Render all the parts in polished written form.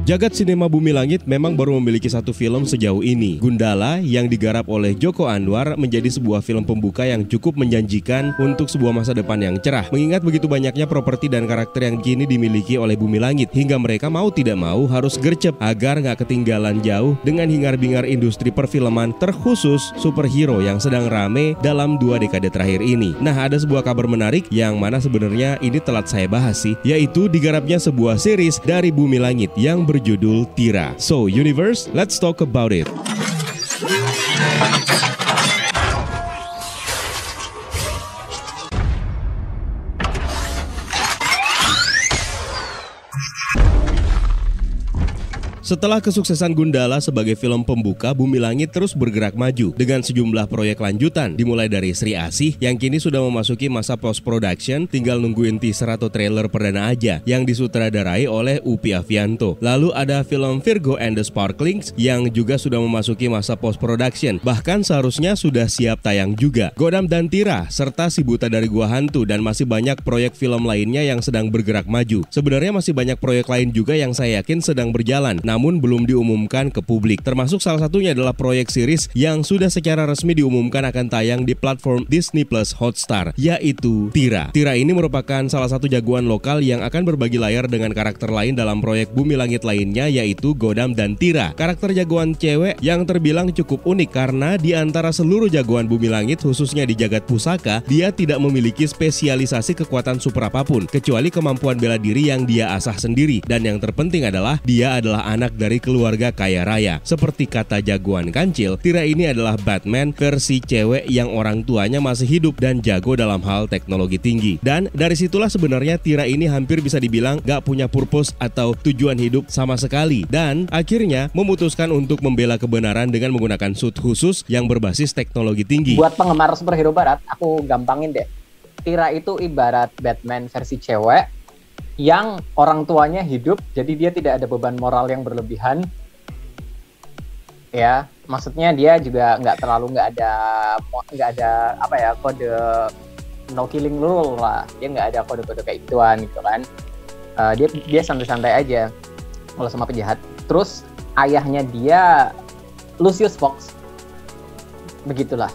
Jagat sinema Bumi Langit memang baru memiliki satu film sejauh ini. Gundala yang digarap oleh Joko Anwar menjadi sebuah film pembuka yang cukup menjanjikan untuk sebuah masa depan yang cerah. Mengingat begitu banyaknya properti dan karakter yang kini dimiliki oleh Bumi Langit, hingga mereka mau tidak mau harus gercep agar nggak ketinggalan jauh dengan hingar-bingar industri perfilman, terkhusus superhero yang sedang rame dalam 2 dekade terakhir ini. Nah, ada sebuah kabar menarik yang mana sebenarnya ini telat saya bahas sih, yaitu digarapnya sebuah series dari Bumi Langit yang berjudul Tira. So, Universe, let's talk about it. Setelah kesuksesan Gundala sebagai film pembuka, Bumi Langit terus bergerak maju dengan sejumlah proyek lanjutan, dimulai dari Sri Asih yang kini sudah memasuki masa post-production, tinggal nungguin teaser atau trailer perdana aja, yang disutradarai oleh Upi Avianto. Lalu ada film Virgo and the Sparklings yang juga sudah memasuki masa post-production, bahkan seharusnya sudah siap tayang juga. Godam dan Tira, serta Si Buta dari Gua Hantu, dan masih banyak proyek film lainnya yang sedang bergerak maju. Sebenarnya masih banyak proyek lain juga yang saya yakin sedang berjalan, namun belum diumumkan ke publik. Termasuk salah satunya adalah proyek series yang sudah secara resmi diumumkan akan tayang di platform Disney Plus Hotstar, yaitu Tira. Tira ini merupakan salah satu jagoan lokal yang akan berbagi layar dengan karakter lain dalam proyek Bumi Langit lainnya, yaitu Godam dan Tira. Karakter jagoan cewek yang terbilang cukup unik karena di antara seluruh jagoan Bumi Langit, khususnya di jagat pusaka, dia tidak memiliki spesialisasi kekuatan super apapun, kecuali kemampuan bela diri yang dia asah sendiri. Dan yang terpenting adalah dia adalah anak dari keluarga kaya raya. Seperti kata jagoan kancil, Tira ini adalah Batman versi cewek yang orang tuanya masih hidup dan jago dalam hal teknologi tinggi. Dan dari situlah sebenarnya Tira ini hampir bisa dibilang gak punya purpose atau tujuan hidup sama sekali, dan akhirnya memutuskan untuk membela kebenaran dengan menggunakan suit khusus yang berbasis teknologi tinggi. Buat penggemar superhero barat, aku gampangin deh. Tira itu ibarat Batman versi cewek yang orang tuanya hidup, jadi dia tidak ada beban moral yang berlebihan. Ya, maksudnya dia juga nggak ada apa ya, kode no killing rule lah. Dia nggak ada kode-kode kayak gituan gitu kan. Dia santai-santai aja kalau sama penjahat. Terus ayahnya dia Lucius Fox, begitulah.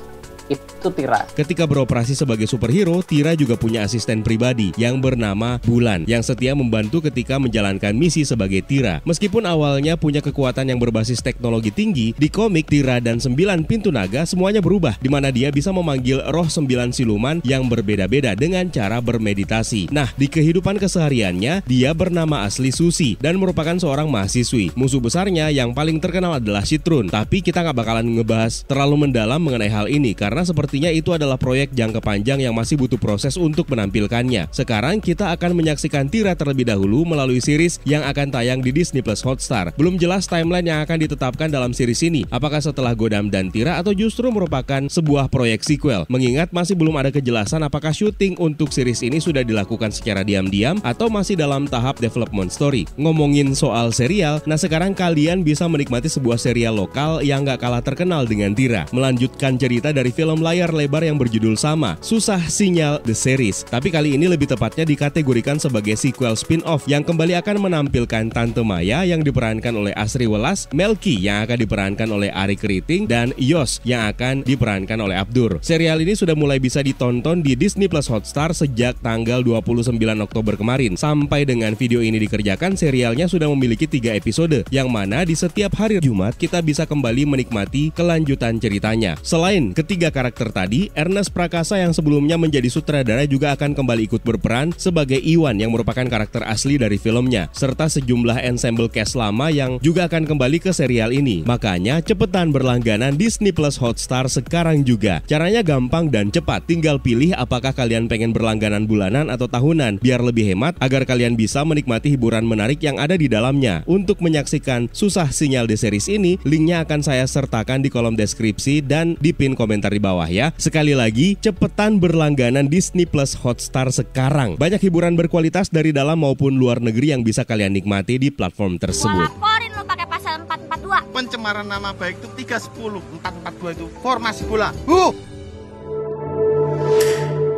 Itu Tira. Ketika beroperasi sebagai superhero, Tira juga punya asisten pribadi yang bernama Bulan, yang setia membantu ketika menjalankan misi sebagai Tira. Meskipun awalnya punya kekuatan yang berbasis teknologi tinggi, di komik Tira dan 9 Pintu Naga semuanya berubah, di mana dia bisa memanggil roh 9 siluman yang berbeda-beda dengan cara bermeditasi. Nah, di kehidupan kesehariannya, dia bernama asli Susi dan merupakan seorang mahasiswi. Musuh besarnya yang paling terkenal adalah Citrun, tapi kita nggak bakalan ngebahas terlalu mendalam mengenai hal ini karena sepertinya itu adalah proyek jangka panjang yang masih butuh proses untuk menampilkannya. Sekarang kita akan menyaksikan Tira terlebih dahulu melalui series yang akan tayang di Disney Plus Hotstar. Belum jelas timeline yang akan ditetapkan dalam series ini, apakah setelah Godam dan Tira atau justru merupakan sebuah proyek sequel. Mengingat masih belum ada kejelasan apakah syuting untuk series ini sudah dilakukan secara diam-diam atau masih dalam tahap development story. Ngomongin soal serial, nah sekarang kalian bisa menikmati sebuah serial lokal yang gak kalah terkenal dengan Tira, melanjutkan cerita dari film layar lebar yang berjudul sama, Susah Sinyal The Series. Tapi kali ini lebih tepatnya dikategorikan sebagai sequel spin-off yang kembali akan menampilkan Tante Maya yang diperankan oleh Asri Welas, Melki yang akan diperankan oleh Ari Keriting, dan Yos yang akan diperankan oleh Abdur. Serial ini sudah mulai bisa ditonton di Disney Plus Hotstar sejak tanggal 29 Oktober kemarin. Sampai dengan video ini dikerjakan, serialnya sudah memiliki 3 episode, yang mana di setiap hari Jumat kita bisa kembali menikmati kelanjutan ceritanya. Selain ketiga karakter tadi, Ernest Prakasa yang sebelumnya menjadi sutradara juga akan kembali ikut berperan sebagai Iwan yang merupakan karakter asli dari filmnya, serta sejumlah ensemble cast lama yang juga akan kembali ke serial ini. Makanya cepetan berlangganan Disney Plus Hotstar sekarang juga. Caranya gampang dan cepat, tinggal pilih apakah kalian pengen berlangganan bulanan atau tahunan, biar lebih hemat agar kalian bisa menikmati hiburan menarik yang ada di dalamnya. Untuk menyaksikan Susah Sinyal The Series ini, linknya akan saya sertakan di kolom deskripsi dan di pin komentar di bawah ya. Sekali lagi, cepetan berlangganan Disney Plus Hotstar sekarang. Banyak hiburan berkualitas dari dalam maupun luar negeri yang bisa kalian nikmati di platform tersebut. Gua laporin lo pakai pasal 442. Pencemaran nama baik itu 310, 442 itu formasi bola.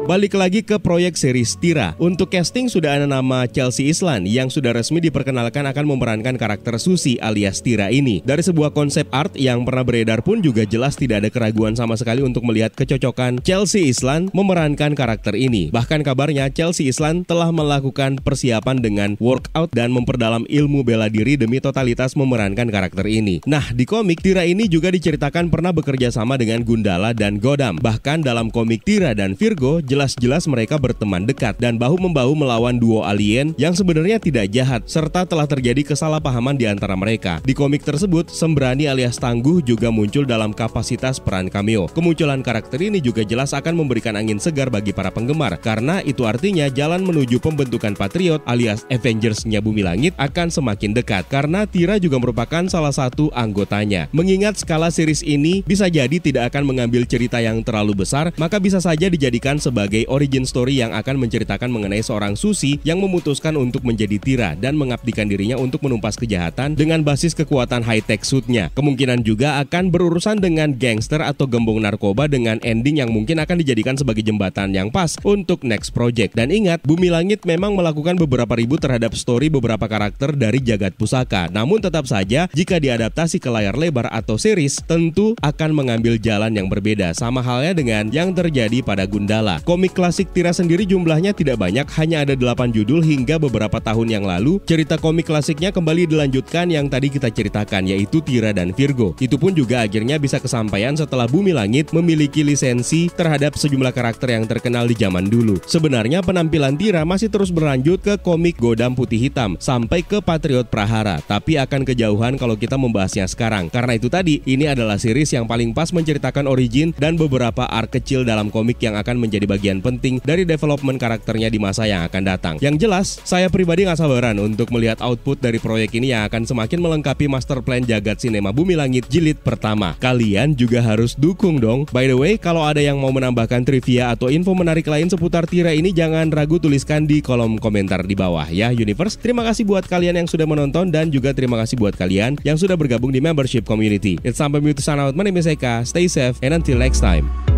Balik lagi ke proyek series Tira. Untuk casting sudah ada nama Chelsea Islan yang sudah resmi diperkenalkan akan memerankan karakter Susi alias Tira ini. Dari sebuah konsep art yang pernah beredar pun juga jelas tidak ada keraguan sama sekali untuk melihat kecocokan Chelsea Islan memerankan karakter ini. Bahkan kabarnya Chelsea Islan telah melakukan persiapan dengan workout dan memperdalam ilmu bela diri demi totalitas memerankan karakter ini. Nah, di komik Tira ini juga diceritakan pernah bekerja sama dengan Gundala dan Godam. Bahkan dalam komik Tira dan Virgo, jelas-jelas mereka berteman dekat dan bahu-membahu melawan duo alien yang sebenarnya tidak jahat, serta telah terjadi kesalahpahaman di antara mereka. Di komik tersebut, Sembrani alias Tangguh juga muncul dalam kapasitas peran cameo. Kemunculan karakter ini juga jelas akan memberikan angin segar bagi para penggemar, karena itu artinya jalan menuju pembentukan Patriot alias Avengers-nya Bumi Langit akan semakin dekat, karena Tira juga merupakan salah satu anggotanya. Mengingat skala series ini bisa jadi tidak akan mengambil cerita yang terlalu besar, maka bisa saja dijadikan sebagai origin story yang akan menceritakan mengenai seorang Susi yang memutuskan untuk menjadi Tira dan mengabdikan dirinya untuk menumpas kejahatan dengan basis kekuatan high-tech suit-nya. Kemungkinan juga akan berurusan dengan gangster atau gembong narkoba dengan ending yang mungkin akan dijadikan sebagai jembatan yang pas untuk next project. Dan ingat, Bumi Langit memang melakukan beberapa ribut terhadap story beberapa karakter dari Jagat Pusaka. Namun tetap saja, jika diadaptasi ke layar lebar atau series, tentu akan mengambil jalan yang berbeda. Sama halnya dengan yang terjadi pada Gundala. Komik klasik Tira sendiri jumlahnya tidak banyak, hanya ada 8 judul hingga beberapa tahun yang lalu. Cerita komik klasiknya kembali dilanjutkan yang tadi kita ceritakan, yaitu Tira dan Virgo. Itu pun juga akhirnya bisa kesampaian setelah Bumi Langit memiliki lisensi terhadap sejumlah karakter yang terkenal di zaman dulu. Sebenarnya penampilan Tira masih terus berlanjut ke komik Godam Putih Hitam sampai ke Patriot Prahara, tapi akan kejauhan kalau kita membahasnya sekarang. Karena itu tadi, ini adalah series yang paling pas menceritakan origin dan beberapa arc kecil dalam komik yang akan menjadi bagian penting dari development karakternya di masa yang akan datang. Yang jelas, saya pribadi gak sabaran untuk melihat output dari proyek ini yang akan semakin melengkapi master plan jagat sinema Bumi Langit jilid pertama. Kalian juga harus dukung dong. By the way, kalau ada yang mau menambahkan trivia atau info menarik lain seputar Tira ini, jangan ragu tuliskan di kolom komentar di bawah ya, Universe. Terima kasih buat kalian yang sudah menonton dan juga terima kasih buat kalian yang sudah bergabung di membership community. It's sampai me to sign out. My name is Eka. Stay safe and until next time.